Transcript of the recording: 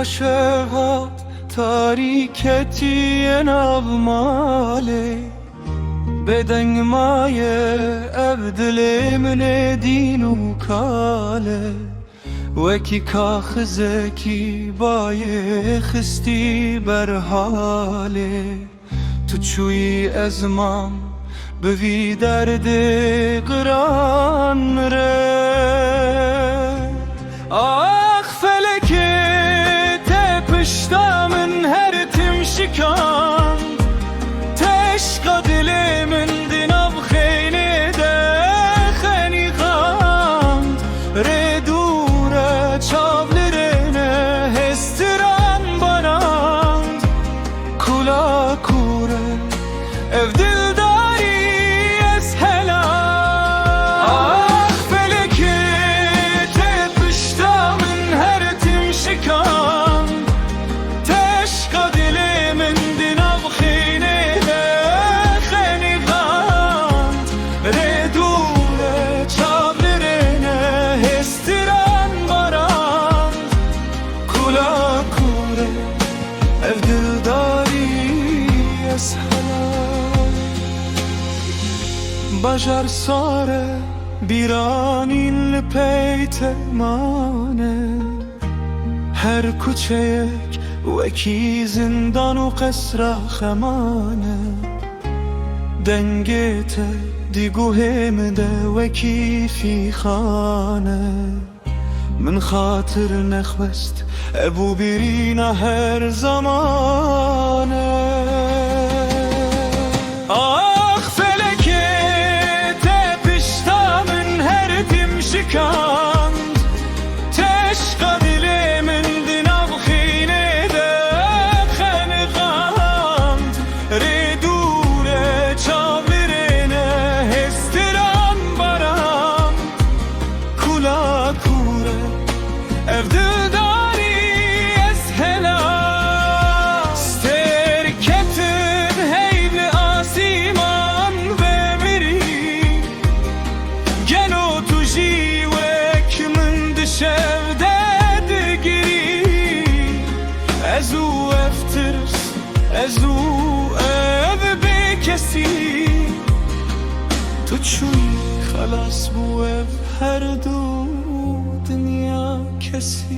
عاشقا تاریکتی ناو ماله بدنگ مایه ابدل من دین و کاله وکی کاخزکی بایه خستی بر حاله تو چوی از من بوی درد قران ره آخ فلکه تپشتا من هر تم شکان تشقا دل من دناب خینه ده خنی خاند ره دوره چابلرنه هستران باناند کلا کوره ev dildari ez helal Ah feleke tepişta min her tim şikan teşka dilimin dinav khine de kheni gand redule çavlerine hestiran baran kula kure ev dildari ez helal Bajar sare biranin peytemane Her kuçeyek veki zindan u qesra khemane Dengete digu hemde veki fi khane Min khatır nekhvest ebu birina her zamane شکاند تشقا دل من دناب خینه ده خنقاند ردوره چاورنه هستران باران کلا کوره ev dildari ez helal sterketin heyli asiman ve miri geno tuji شودد گری از او افترس از او اب بکسی تو چون خلاص بو هر دو دنیا کسی